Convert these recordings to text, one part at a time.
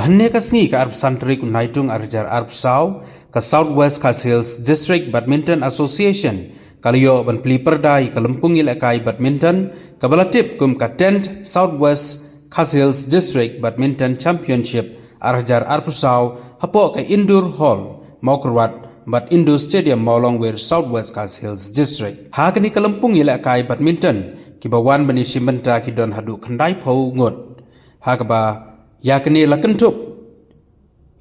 Bahannya kasngi ke Arab Santri kunaitung arjar Arab Sau ke Southwest Hills District Badminton Association kaliyo ban pli perdai ke Lempung Ilakai Badminton ke balatip kum ke 10th Southwest Hills District Badminton Championship arjar Arab Sau hapo ke Indoor Hall Maukerwat Bad Indo Stadium Maulong Wir Southwest Hills District. Hakani ke Lempung Ilakai Badminton kibawan bani simenta ki don hadu kandai pau ngot. Hakaba yakni lakentup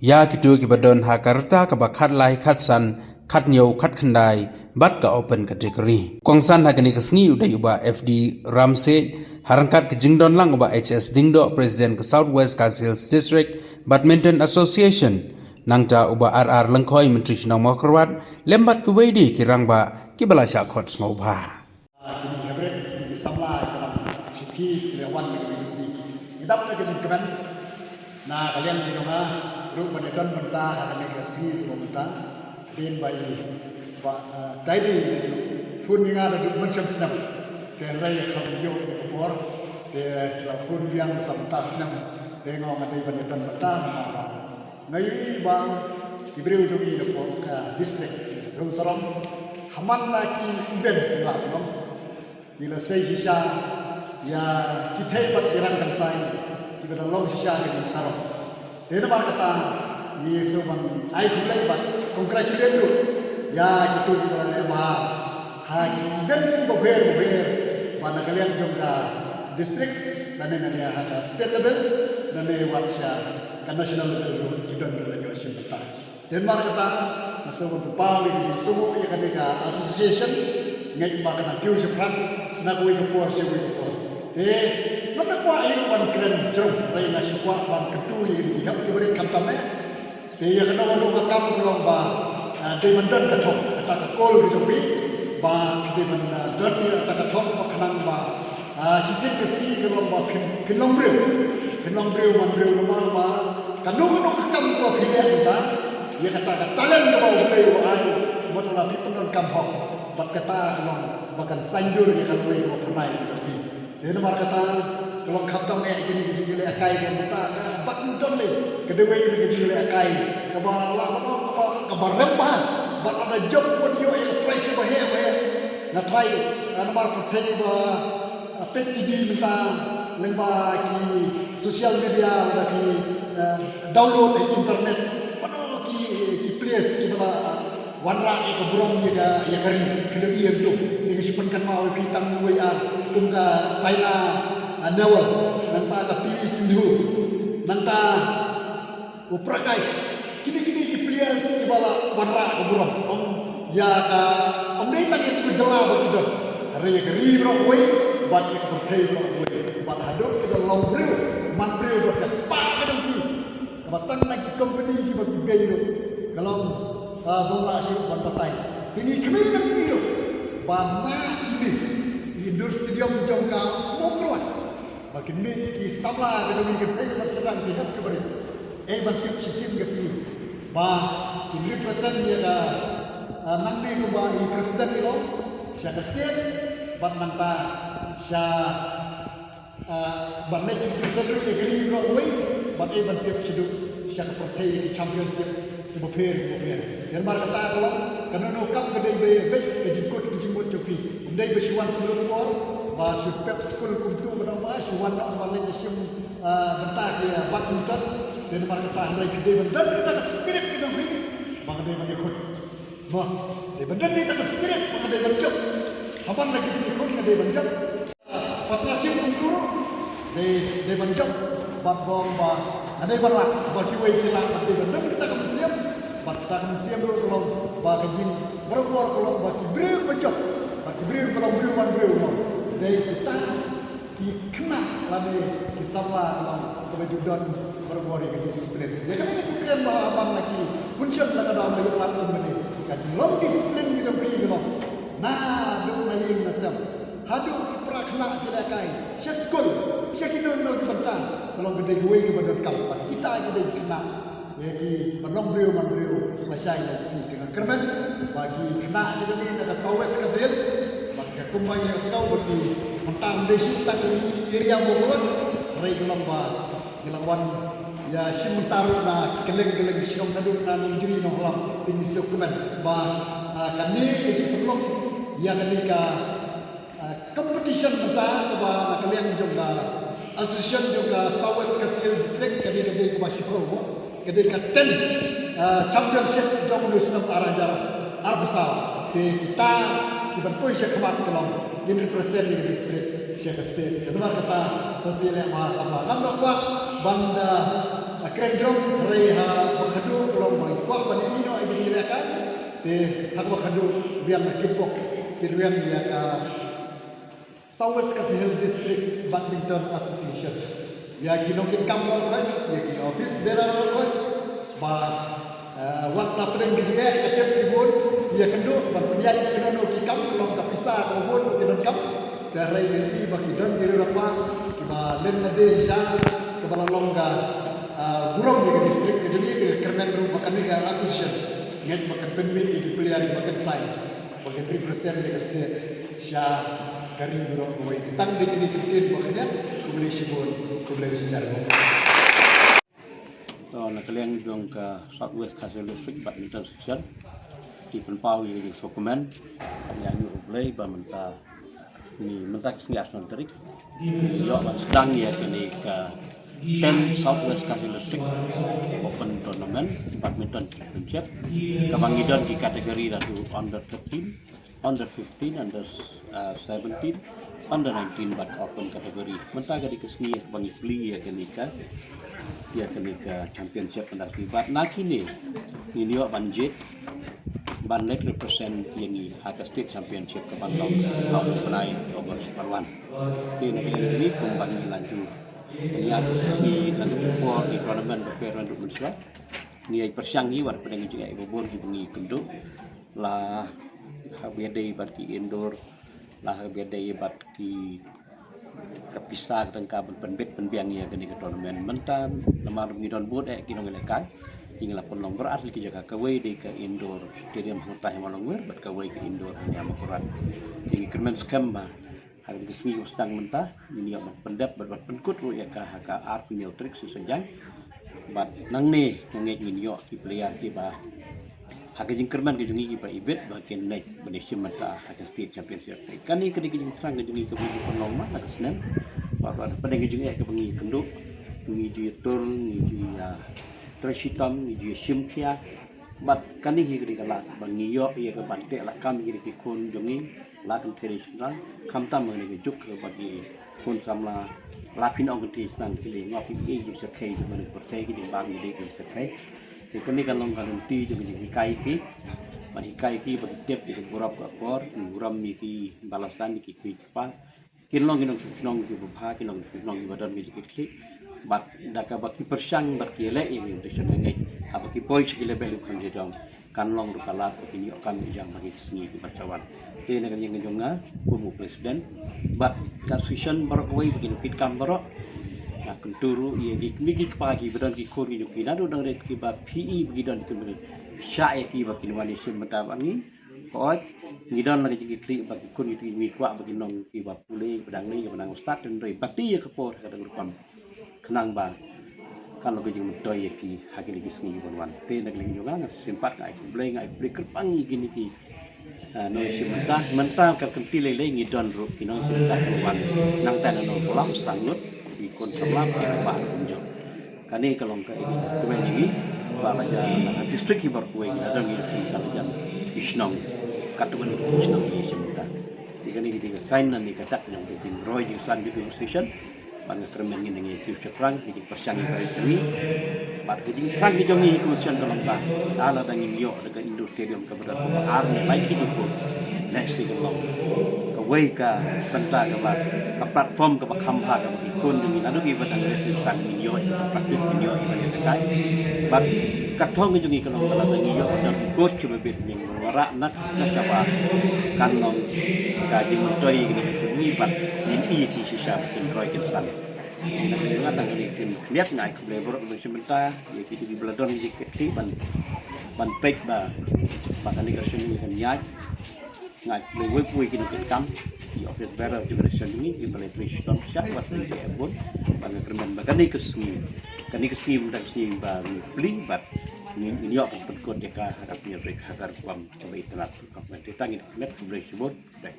ya kitu kibadon hakarta kaba khatlai khatsan khatnyau khatkhandai bat ka open category kongsan hakni kasngi udai uba FD Ramse harangkat ke jingdon lang uba HS Dingdo President ke Southwest Hills District Badminton Association nangta uba RR lengkoi Menteri Sinau Makarwat lembat ke wedi kirang ba kibala syakot sngoba kini hybrid kini samla dalam syuki kelewan kini si idap lagi jengkeman. Nah kalian di rumah grup menekan mentah akan negasi mentah din bayi tadi fun yang ada di mencam senam dan raya kalau yo ekor de fun yang samtas senam tengok ada menekan mentah apa ngai bang diberi ujugi depo ke distrik seram-seram haman lagi event selap nom bila saya sisa ya kita buat dirangkan saya kita long sisa di sarong. Dia nak kata ni seorang ai kulai bat congratulate lu. Ya gitu kita lebar. Hai dan si bober mana kalian jongka distrik dan ni ada state level dan ni watsya ke national level kita dan relation kita. Dan kata masa berpau di semua yang ada association ngai makan kiu seprat nak kuih kepor sewi kepor. Mana kuah air ban keren jeruk, rai nasi kuah ban ketu yang dihap diberi kantamnya. Dia kena walau makam kelomba, dia mendan ketok, kata kekol di tepi, dia mendan dia kata ketok kenang ba, sisi kesi kelomba kenong beriu mandriu nama ba, kanung kakam kuah pilih kita, dia kata talent kau beriu air, modal api pendan kampung, bat kata kelong bahkan sanjur dia kata beriu pernah di tepi. Dia nama kata kalau kapten ni ini dijulai akai dan mata badminton ni kedua ini dijulai akai kabar lembah bat ada job buat yo pressure bahaya ngatrai nama pertanyaan bah PTD minta lembah ki sosial media lagi download di internet mana ki place ki bala wanra ke burung ya kari kena iya tu dengan sipankan mau bintang WR tungga Saina Nawal nanta ka PV Sindhu nanta uprakai kini ki plias ki bala wanra ke burung ya ka dai tak itu jela begitu hari ya kari bro we bat ki pertai bro we bat hadok ke dalam bro man bro buat ke spa ke ki batang lagi company ki bagi gairo kalau bunga asyik pantai ini kemana ni bana ini Indoor Stadium jongka mau keluar bagi ni ki sama dengan kita berserang pihak keberi bantik cisim kesini bah ini represent dia nanti kuba ini presiden itu siapa setiap bat nanta siapa banyak presiden itu negeri Broadway bat bantik seduk siapa partai di championship buper yang marka kata kalau karena nokam kedai bet kejingkut joki ndai bersyuan pelupor ba supep school kumtu bernama syuan nak balik sim bentak ya badminton dan marka kata ndai kedai bendan kita ke spirit kita beri bang dai bang ikut bah dai bendan kita ke spirit bang dai bencok haban lagi ikut dai bencok patrasim kumtu dai bencok bab bom ba ada berat bagi wei kita bagi bendan kita ke museum batang museum dulu kalau bagi jin berkuar kalau bagi beriu bencok bagi beriu kalau beriu jadi kita kena lagi kisahlah kalau kebetulan berkuar di disiplin ya kan itu keren bahan lagi function lagi dalam hidup lalu ini kaji long disiplin kita beri gitu nah dulu lagi nasab hadu prakna kita kai sekolah sekitar nak kita kalau gede gue kepada kampung kita gede kena yaitu menombriu masai nasi dengan kerman bagi kena kita ni nak sawes kasih bagi kumbang yang saw bagi mentang desi tak ini area mobulan rai gelamba gelawan ya simentaru na keleng-keleng sinom nadu na nunjiri no halam tinggi dokumen ba kami jadi perlu ya kami ka competition menta ba na kalian juga association juga Southwest Kasihil District kami lebih ke masyarakat kami ka 10 championship jom nusnam arah jarak arbesar di kita dibantu Syekh Ahmad Kelong yang represent di distrik Syekh State. Benar kata Tazila Mahasabah. Namun kuat banda kerenjong reha berkadu Kelong bagi kuat banda ino yang diriakan di hak berkadu biang kipok di biang dia ke Southwest Kasihil District Badminton Association. Ya kinongkin kamar kan, ya ki office berar kan, ba wat lapren juga atep kibun ia kenduk berpenyan kena no kikam long kapisa kohon kena kam dari beli bagi dan diri apa kiba len nade sha kebala longga burung di distrik jadi itu kermen rumah makan ni association ngai makan penmi di pelihari makan sai bagi represent di state sha dari burung koi tang di kini kertin makanya kubeli sibun kubeli sejarah. So, nakaliang yung ka Southwest Kasihil District Badminton Association di penpau yang dokumen yang nyuruh ba menta ni menta kesini asal terik yo ban sedang ya kini ka 10 Southwest Kasihil District Open Tournament Badminton Championship kabangidan di kategori dari under 13, under 15, under 17, under 19 bad open kategori menta di kesini bangi beli ya kini ka ya kenika championship pada tiba nak ini wak banjit banlek represent yang haka state championship ke bandung tahun penai over Parwan di negara ini kembali lanjut lihat di lanjut for di tournament berperan untuk Malaysia ni ai persyangi war pada juga ibu bor di bengi kenduk lah habedai bagi indoor lah habedai bagi kapisah tengkap penbet penbiang ya kini ke tournament mentan lemar ngidon boat kinong lekai tinggal pun nomor asli ke jaga kawai di ke indoor stadium hota Himalongwer bat kawai ke indoor hanya makuran tinggi kermen scam ba hari ke sini sedang mentah ini yang pendap bat penkut ru ya ka haka art punya trik sesejang bat nang ni ngej minyo ki player ki ba haka jingkerman ke jungi ki ba ibet bagian naik Malaysia mata haka state championship kan ni kini jing serang ke jungi ke buku penoma haka senen baru pada ke jungi ke bengi kenduk bengi ji tur ni ji tresitam ni ji simkia bat kan ni kini kala bengi yo ia ke bante la kam kini ki kun jungi la kan tradisional kam tam ni ke juk ke bagi kun samla la pin ong ke senang kili ngopi e ji sekai ji mana pertai ki bang ni ke sekai kini kan long garanti juga jadi kai ki bagi kai ki bagi tiap di burap kapor buram ki balasan ki ki pa kinong kinong ki bha kinong ki badan ki ki bat daka baki persang baki le yang itu sebagai apa ki boy sekile belu kan jong kan long rupala ini akan yang bagi sini ki bacawan ini kan yang jonga kumu presiden bat kasusion barokoi begini kit kam barok nah kenturu ia gigi pagi bedan ki kori ju kina do dang ki ba PE begidan ki beri sya ki ba ki wani sim mata bangi koit gidan lagi ki tri ba ki kun ki mi kwa ba ki nong ki ba pule bedang ni bedang ustad dan rei bati ya kepor kada ngurkam kenang ba kan lo ki jing toy ki hagi ki sngi bon wan te nag ling juga simpat ka ki bleng ai beli kerpangi gini ki no sim mata ka kenti lele gidan ro ki nong sim ta wan nang ta no kolam sangut di kon sebelah kita bah kunjung kani kalau ke ini kemen ini balaja distrik hibar kuwe ada ngi kalajan isnong katuan itu isnong ini sebentar di kani di sign nan di kata yang di roy di san di station bang instrumen ini ngi future frank di persian dari kami bat di frank di jongi komisian dalam ba ala dan ngi yo dekat Indo Stadium ke berat ar baik itu pun next kalau wei ka tenta ka platform ka khampa ka ikon ni nanu ki batang le san minyo practice minyo ni kai bat kathong ni jungi kalong kala ni yo dan coach cuma bet ni wara nak coba kan long ka ji mutoi ni bat ni ki sisa kin roy kin san ni ngatang ni kin lihat ngai ku lebor sebentar ya ki di bladon ni ban pek ba bahkan ni ka sini kan nyaj ngai le wei pui kin kin kam di office bearer generation ini di balai Triston siap wasli di abon bagi kermen bagani kesni mendak si bagi beli bat ini yok perkut dia ka harap dia rek hagar kwam coba itelat kam ditangin net boleh sebut baik